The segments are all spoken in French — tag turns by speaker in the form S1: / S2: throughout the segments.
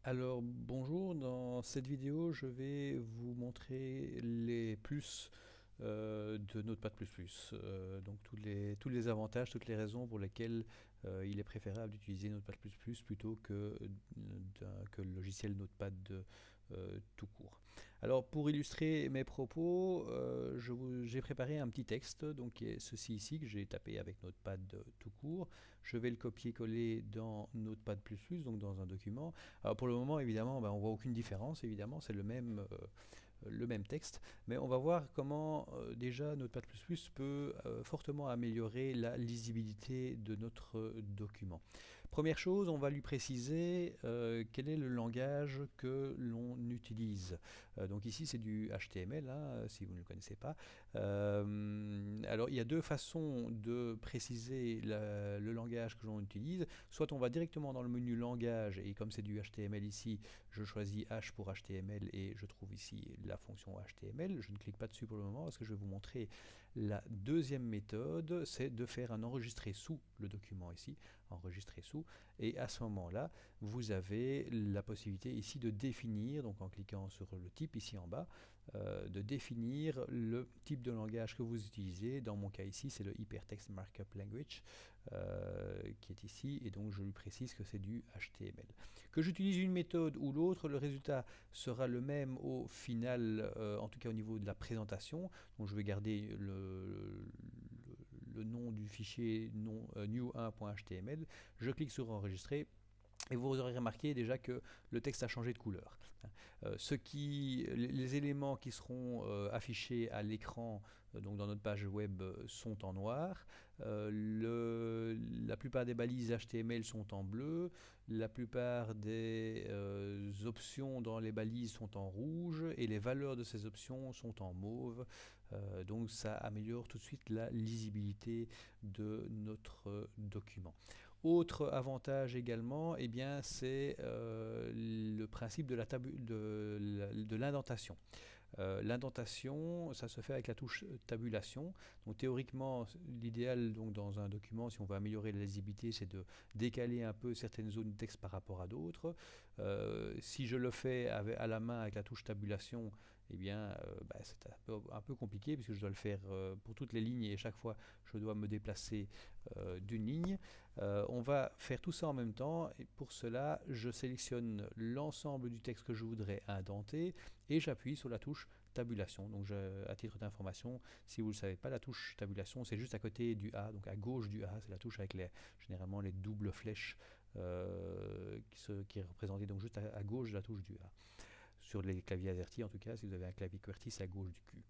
S1: Alors bonjour, dans cette vidéo je vais vous montrer les plus de Notepad++. Donc tous les avantages, toutes les raisons pour lesquelles il est préférable d'utiliser Notepad++ plutôt que le logiciel Notepad tout court. Alors pour illustrer mes propos, j'ai préparé un petit texte, donc qui est ceci ici, que j'ai tapé avec Notepad tout court. Je vais le copier-coller dans Notepad++, donc dans un document. Alors pour le moment, évidemment, on voit aucune différence, évidemment, c'est le même texte, mais on va voir comment déjà Notepad++ peut fortement améliorer la lisibilité de notre document. Première chose, on va lui préciser quel est le langage que l'on utilise. Donc ici c'est du HTML, hein, si vous ne le connaissez pas. Alors il y a deux façons de préciser le langage que l'on utilise. Soit on va directement dans le menu langage, et comme c'est du HTML ici, je choisis H pour HTML et je trouve ici la fonction HTML. Je ne clique pas dessus pour le moment parce que je vais vous montrer la deuxième méthode, c'est de faire un enregistrer sous le document ici, enregistrer sous, et à ce moment-là, vous avez la possibilité ici de définir, donc en cliquant sur le type ici en bas, de définir le type de langage que vous utilisez. Dans mon cas ici, c'est le Hypertext Markup Language qui est ici, et donc je lui précise que c'est du HTML. Que j'utilise une méthode ou l'autre, le résultat sera le même au final, en tout cas au niveau de la présentation. Donc je vais garder le nom du fichier new1.html, je clique sur enregistrer, et vous aurez remarqué déjà que le texte a changé de couleur. Les éléments qui seront affichés à l'écran, donc dans notre page web, sont en noir. La plupart des balises HTML sont en bleu. La plupart des options dans les balises sont en rouge. Et les valeurs de ces options sont en mauve. Donc ça améliore tout de suite la lisibilité de notre document. Autre avantage également, eh bien, c'est le principe de l'indentation. L'indentation, ça se fait avec la touche tabulation. Donc théoriquement, l'idéal dans un document, si on veut améliorer la lisibilité, c'est de décaler un peu certaines zones de texte par rapport à d'autres. Si je le fais à la main avec la touche tabulation, eh bien, c'est un peu compliqué puisque je dois le faire pour toutes les lignes et chaque fois je dois me déplacer d'une ligne. On va faire tout ça en même temps, et pour cela je sélectionne l'ensemble du texte que je voudrais indenter et j'appuie sur la touche tabulation. Donc à titre d'information, si vous ne le savez pas, la touche tabulation c'est juste à côté du A, donc à gauche du A, c'est la touche avec généralement les doubles flèches qui est représentée donc juste à gauche de la touche du A. Sur les claviers AZERTY en tout cas, si vous avez un clavier QWERTY, c'est à gauche du Q.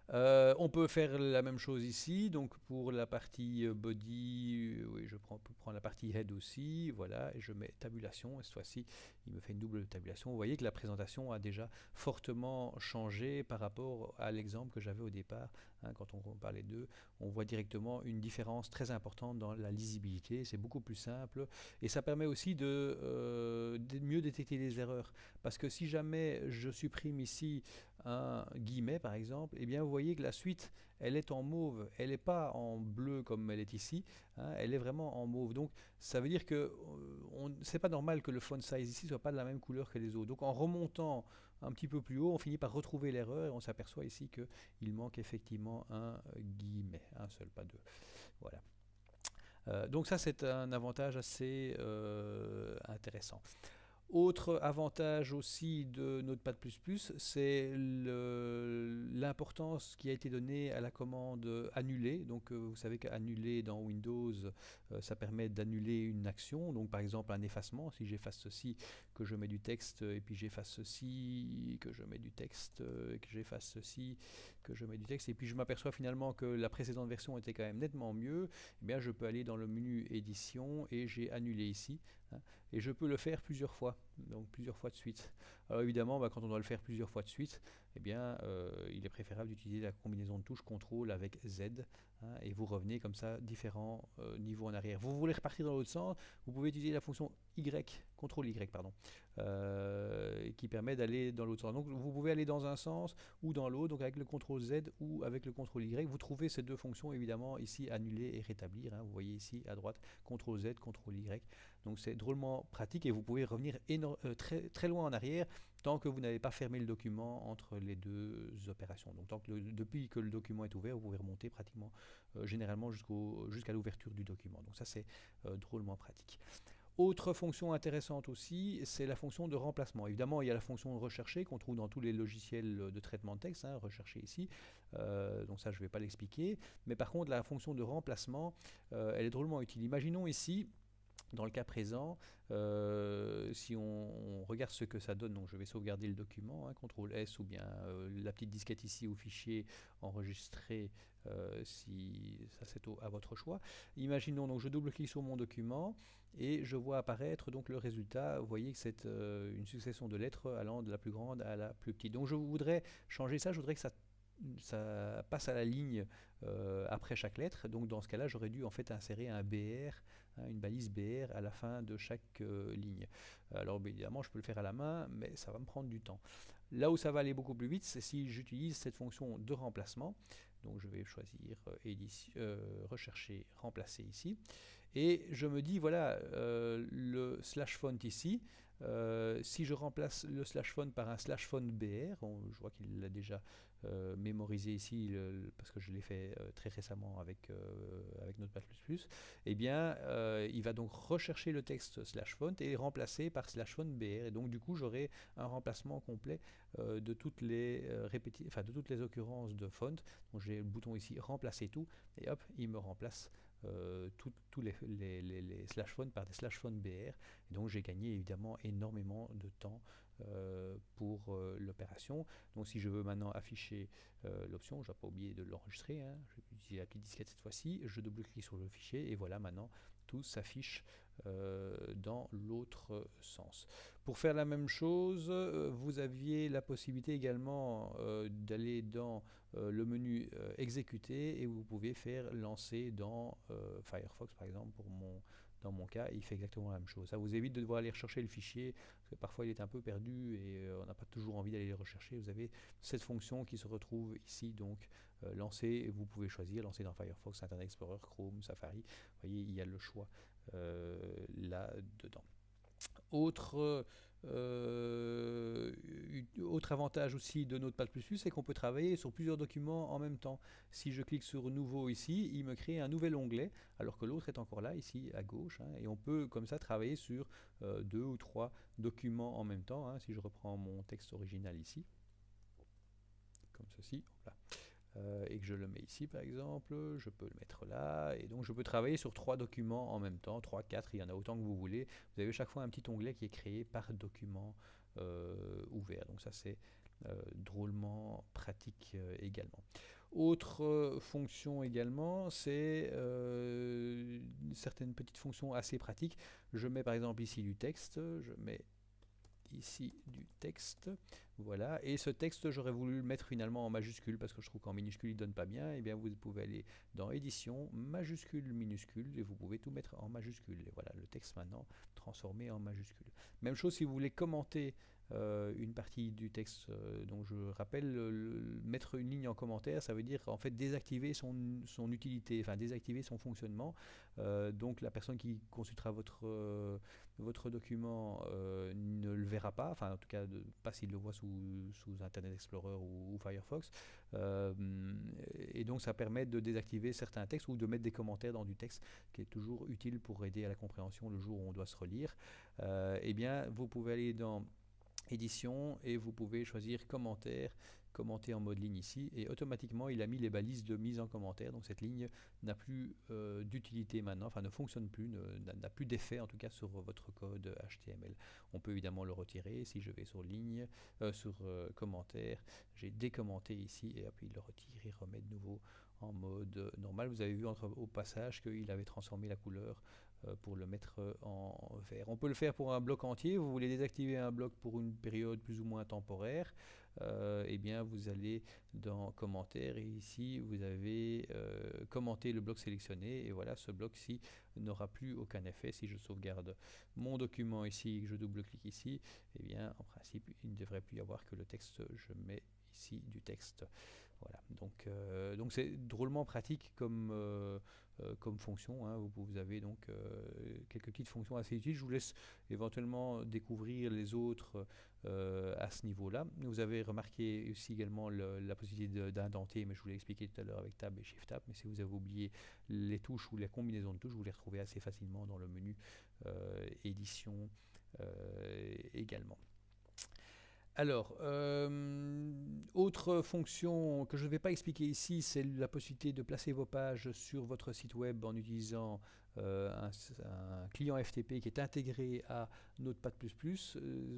S1: On peut faire la même chose ici, donc pour la partie body, oui, je prends la partie head aussi, voilà, et je mets tabulation, et cette fois-ci, il me fait une double tabulation. Vous voyez que la présentation a déjà fortement changé par rapport à l'exemple que j'avais au départ, hein, quand on parlait d'eux. On voit directement une différence très importante dans la lisibilité, c'est beaucoup plus simple, et ça permet aussi de mieux détecter les erreurs, parce que si jamais je supprime ici un guillemet par exemple, eh bien vous voyez que la suite elle est en mauve, elle n'est pas en bleu comme elle est ici, hein, elle est vraiment en mauve. Donc ça veut dire que c'est pas normal que le font size ici soit pas de la même couleur que les autres. Donc en remontant un petit peu plus haut, on finit par retrouver l'erreur et on s'aperçoit ici qu'il manque effectivement un guillemet, un seul, pas deux. Voilà. Donc ça c'est un avantage assez intéressant. Autre avantage aussi de Notepad++, c'est l'importance qui a été donnée à la commande annuler. Donc vous savez qu'annuler dans Windows, ça permet d'annuler une action. Donc par exemple un effacement, si j'efface ceci, que je mets du texte, et puis j'efface ceci, que je mets du texte, que j'efface ceci, que je mets du texte, et puis je m'aperçois finalement que la précédente version était quand même nettement mieux, eh bien je peux aller dans le menu édition et j'ai annulé ici. Hein, et je peux le faire plusieurs fois, donc plusieurs fois de suite. Alors évidemment, quand on doit le faire plusieurs fois de suite, eh bien, il est préférable d'utiliser la combinaison de touches CTRL avec Z, hein, et vous revenez comme ça différents niveaux en arrière. Vous voulez repartir dans l'autre sens, vous pouvez utiliser la fonction Y, CTRL Y, pardon, qui permet d'aller dans l'autre sens. Donc vous pouvez aller dans un sens ou dans l'autre, donc avec le CTRL Z ou avec le CTRL Y. Vous trouvez ces deux fonctions évidemment ici, annuler et rétablir, hein, vous voyez ici à droite, CTRL Z, CTRL Y. Donc c'est drôlement pratique et vous pouvez revenir énormément très loin en arrière tant que vous n'avez pas fermé le document entre les deux opérations. Donc depuis que le document est ouvert, vous pouvez remonter pratiquement généralement jusqu'à l'ouverture du document. Donc ça c'est drôlement pratique. Autre fonction intéressante aussi, c'est la fonction de remplacement. Évidemment, il y a la fonction rechercher qu'on trouve dans tous les logiciels de traitement de texte, hein, rechercher ici, donc ça je ne vais pas l'expliquer. Mais par contre, la fonction de remplacement, elle est drôlement utile. Imaginons ici, dans le cas présent, si on regarde ce que ça donne, donc je vais sauvegarder le document, hein, CTRL S ou bien la petite disquette ici ou fichier enregistré, si ça c'est à votre choix. Imaginons donc je double-clique sur mon document et je vois apparaître donc le résultat. Vous voyez que c'est une succession de lettres allant de la plus grande à la plus petite. Donc je voudrais changer ça, je voudrais que ça passe à la ligne après chaque lettre. Donc dans ce cas-là, j'aurais dû en fait insérer un BR, hein, une balise BR à la fin de chaque ligne. Alors évidemment, je peux le faire à la main, mais ça va me prendre du temps. Là où ça va aller beaucoup plus vite, c'est si j'utilise cette fonction de remplacement. Donc je vais choisir rechercher, remplacer ici. Et je me dis, voilà, le slash font ici, si je remplace le slash font par un slash font BR, je vois qu'il l'a déjà mémorisé ici parce que je l'ai fait très récemment avec Notepad++, eh bien il va donc rechercher le texte slash font et remplacer par slash font BR. Et donc du coup j'aurai un remplacement complet de toutes les de toutes les occurrences de font. Donc j'ai le bouton ici remplacer tout et hop, il me remplace tous les slash font par des slash font BR. Et donc j'ai gagné évidemment énormément de temps pour l'opération. Donc si je veux maintenant afficher l'option, je ne vais pas oublier de l'enregistrer, hein. Je vais utiliser la petite disquette cette fois-ci, je double-clique sur le fichier et voilà, maintenant tout s'affiche dans l'autre sens. Pour faire la même chose, vous aviez la possibilité également d'aller dans le menu exécuter et vous pouvez faire lancer dans Firefox par exemple. Dans mon cas, il fait exactement la même chose. Ça vous évite de devoir aller rechercher le fichier, parce que parfois il est un peu perdu et on n'a pas toujours envie d'aller le rechercher. Vous avez cette fonction qui se retrouve ici, donc lancer, et vous pouvez choisir lancer dans Firefox, Internet Explorer, Chrome, Safari. Vous voyez, il y a le choix là-dedans. Autre avantage aussi de Notepad++, c'est qu'on peut travailler sur plusieurs documents en même temps. Si je clique sur nouveau ici, il me crée un nouvel onglet, alors que l'autre est encore là, ici à gauche, hein, et on peut comme ça travailler sur 2 ou 3 documents en même temps, hein. Si je reprends mon texte original ici, comme ceci, hop là. Et que je le mets ici par exemple, je peux le mettre là, et donc je peux travailler sur 3 documents en même temps, 3, 4, il y en a autant que vous voulez. Vous avez chaque fois un petit onglet qui est créé par document ouvert, donc ça c'est drôlement pratique également. Autre fonction également, c'est certaines petites fonctions assez pratiques. Je mets par exemple ici du texte, je mets ici du texte, voilà, et ce texte j'aurais voulu le mettre finalement en majuscule parce que je trouve qu'en minuscule il donne pas bien. Et bien vous pouvez aller dans édition, majuscule, minuscule, et vous pouvez tout mettre en majuscule, et voilà le texte maintenant transformé en majuscule. Même chose si vous voulez commenter une partie du texte, donc je rappelle, mettre une ligne en commentaire, ça veut dire en fait désactiver son utilité, enfin désactiver son fonctionnement. Donc la personne qui consultera votre document ne le verra pas, enfin en tout cas pas s'il le voit sous Internet Explorer ou Firefox, et donc ça permet de désactiver certains textes ou de mettre des commentaires dans du texte, qui est toujours utile pour aider à la compréhension le jour où on doit se relire. Et bien vous pouvez aller dans édition et vous pouvez choisir commentaire, commenter en mode ligne ici, et automatiquement il a mis les balises de mise en commentaire. Donc cette ligne n'a plus d'utilité maintenant, enfin ne fonctionne plus, n'a plus d'effet en tout cas sur votre code HTML. On peut évidemment le retirer. Si je vais sur ligne, sur commentaire, j'ai décommenté ici et puis il le retire, il remet de nouveau en mode normal. Vous avez vu au passage qu'il avait transformé la couleur pour le mettre en vert. On peut le faire pour un bloc entier. Vous voulez désactiver un bloc pour une période plus ou moins temporaire. eh bien vous allez dans commentaires et ici vous avez commenté le bloc sélectionné et voilà, ce bloc-ci n'aura plus aucun effet. Si je sauvegarde mon document ici et que je double-clique ici, eh bien en principe il ne devrait plus y avoir que le texte. Je mets ici du texte. Voilà, donc c'est drôlement pratique comme fonction, hein. Vous avez donc quelques petites fonctions assez utiles. Je vous laisse éventuellement découvrir les autres à ce niveau-là. Vous avez remarqué aussi également la possibilité d'indenter, mais je vous l'ai expliqué tout à l'heure avec Tab et Shift Tab. Mais si vous avez oublié les touches ou les combinaisons de touches, vous les retrouvez assez facilement dans le menu édition également. Alors, autre fonction que je ne vais pas expliquer ici, c'est la possibilité de placer vos pages sur votre site web en utilisant un client FTP qui est intégré à Notepad++.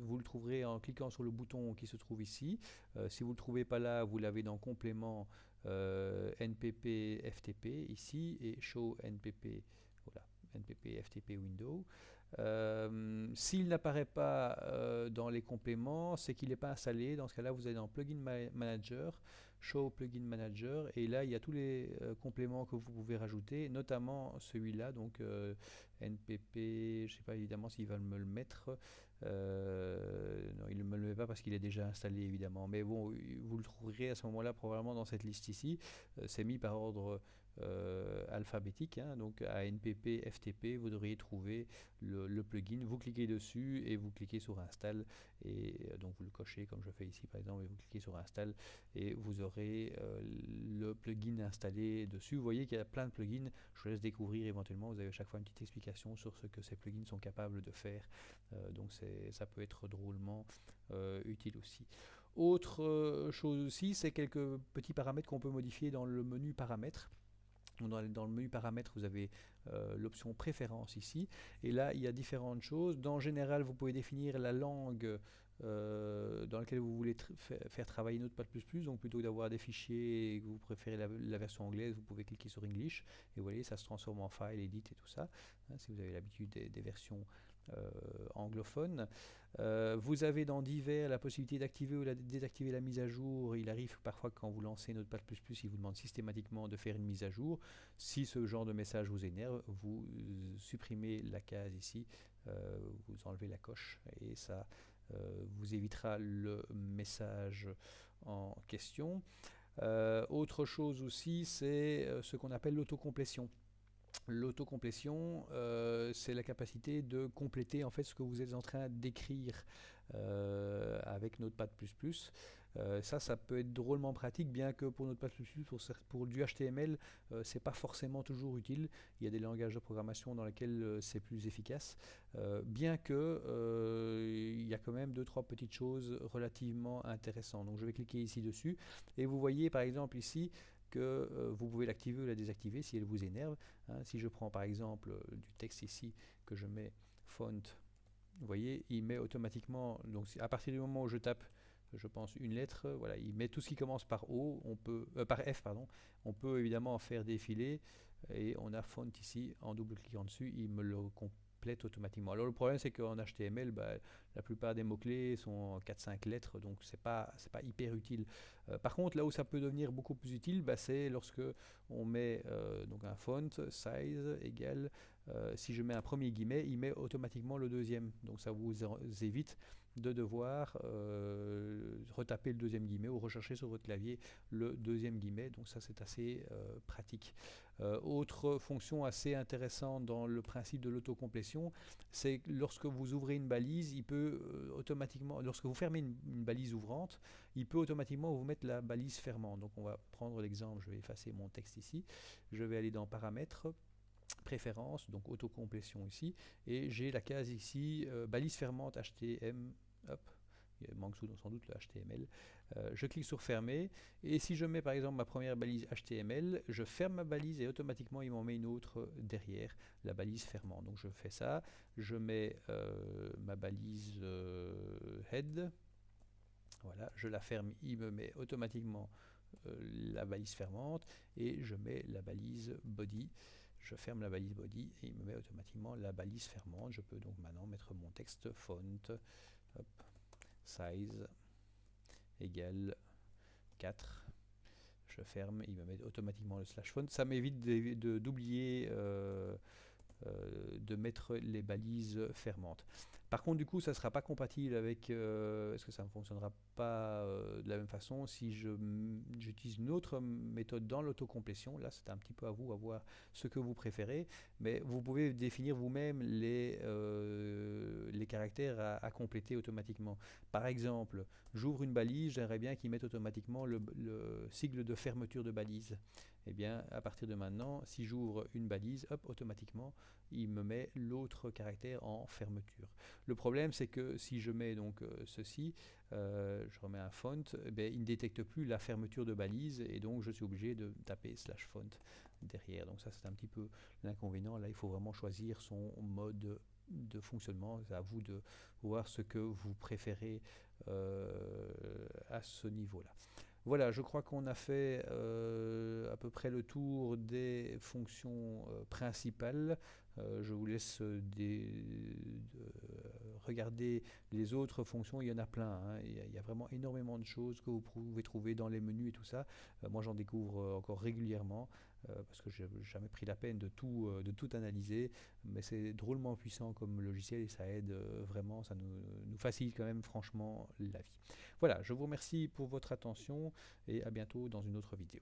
S1: Vous le trouverez en cliquant sur le bouton qui se trouve ici. Si vous ne le trouvez pas là, vous l'avez dans complément NPP FTP ici et Show NPP, voilà, NPP FTP Window. S'il n'apparaît pas dans les compléments, c'est qu'il n'est pas installé. Dans ce cas-là, vous allez dans Plugin Manager, Show Plugin Manager, et là il y a tous les compléments que vous pouvez rajouter, notamment celui-là, donc NPP, je ne sais pas évidemment s'il va me le mettre. Non, il ne me le met pas parce qu'il est déjà installé évidemment, mais bon, vous le trouverez à ce moment-là probablement dans cette liste ici. C'est mis par ordre alphabétique, hein, donc à NPP FTP vous devriez trouver le plugin, vous cliquez dessus et vous cliquez sur install et donc vous le cochez comme je fais ici par exemple et vous cliquez sur install et vous aurez le plugin installé dessus. Vous voyez qu'il y a plein de plugins, je vous laisse découvrir éventuellement, vous avez à chaque fois une petite explication sur ce que ces plugins sont capables de faire, donc ça peut être drôlement utile aussi. Autre chose aussi, c'est quelques petits paramètres qu'on peut modifier dans le menu paramètres. Dans le menu paramètres, vous avez l'option préférence ici. Et là, il y a différentes choses. En général, vous pouvez définir la langue dans laquelle vous voulez faire travailler Notepad++. Donc, plutôt que d'avoir des fichiers et que vous préférez la version anglaise, vous pouvez cliquer sur English. Et vous voyez, ça se transforme en file, edit et tout ça. Hein, si vous avez l'habitude des versions anglophone. Vous avez dans divers la possibilité d'activer ou de désactiver la mise à jour. Il arrive parfois quand vous lancez Notepad++, il vous demande systématiquement de faire une mise à jour. Si ce genre de message vous énerve, vous supprimez la case ici, vous enlevez la coche et ça vous évitera le message en question. Autre chose aussi, c'est ce qu'on appelle l'autocomplétion. L'autocomplétion, c'est la capacité de compléter en fait ce que vous êtes en train d'écrire avec Notepad++. Ça peut être drôlement pratique, bien que pour Notepad++, pour du HTML, c'est pas forcément toujours utile. Il y a des langages de programmation dans lesquels c'est plus efficace, bien que il y a quand même 2-3 petites choses relativement intéressantes. Donc je vais cliquer ici dessus, et vous voyez par exemple ici que vous pouvez l'activer ou la désactiver si elle vous énerve. Hein. Si je prends par exemple du texte ici, que je mets font, vous voyez, il met automatiquement, donc à partir du moment où je tape, je pense, une lettre, voilà, il met tout ce qui commence par O, par F, pardon, on peut évidemment en faire défiler, et on a font ici, en double-cliquant dessus, il me le complète automatiquement. Alors le problème c'est qu'en HTML, la plupart des mots-clés sont en 4-5 lettres, donc c'est pas hyper utile. Par contre, là où ça peut devenir beaucoup plus utile, c'est lorsque on met donc un font size égale, si je mets un premier guillemet, il met automatiquement le deuxième. Donc ça vous évite de devoir retaper le deuxième guillemet ou rechercher sur votre clavier le deuxième guillemet. Donc ça c'est assez pratique. Autre fonction assez intéressante dans le principe de l'autocomplétion, c'est que lorsque vous ouvrez une balise, il peut automatiquement, lorsque vous fermez une balise ouvrante, il peut automatiquement vous mettre la balise fermante. Donc on va prendre l'exemple, je vais effacer mon texte ici, je vais aller dans paramètres, préférences, donc autocomplétion ici, et j'ai la case ici, balise fermante HTML, hop, il manque sans doute le HTML, je clique sur fermer, et si je mets par exemple ma première balise HTML, je ferme ma balise et automatiquement il m'en met une autre derrière, la balise fermante. Donc je fais ça, je mets ma balise head, voilà, je la ferme, il me met automatiquement la balise fermante, et je mets la balise body. Je ferme la balise body et il me met automatiquement la balise fermante. Je peux donc maintenant mettre mon texte font, hop, size égale 4. Je ferme, il me met automatiquement le slash font. Ça m'évite d'oublier de mettre les balises fermantes. Par contre, du coup, ça ne sera pas compatible avec... est-ce que ça ne fonctionnera pas de la même façon si j'utilise une autre méthode dans l'autocomplétion? Là, c'est un petit peu à vous, à voir ce que vous préférez. Mais vous pouvez définir vous-même les caractères à compléter automatiquement. Par exemple, j'ouvre une balise, j'aimerais bien qu'il mette automatiquement le sigle de fermeture de balise. Eh bien, à partir de maintenant, si j'ouvre une balise, hop, automatiquement, il me met l'autre caractère en fermeture. Le problème, c'est que si je mets donc ceci, je remets un font, eh bien, il ne détecte plus la fermeture de balise et donc je suis obligé de taper slash font derrière. Donc ça, c'est un petit peu l'inconvénient. Là, il faut vraiment choisir son mode de fonctionnement. C'est à vous de voir ce que vous préférez à ce niveau-là. Voilà, je crois qu'on a fait à peu près le tour des fonctions principales. Je vous laisse regarder les autres fonctions, il y en a plein, hein. Il y a vraiment énormément de choses que vous pouvez trouver dans les menus et tout ça. Moi j'en découvre encore régulièrement parce que je n'ai jamais pris la peine de tout analyser, mais c'est drôlement puissant comme logiciel et ça aide vraiment, ça nous facilite quand même franchement la vie. Voilà, je vous remercie pour votre attention et à bientôt dans une autre vidéo.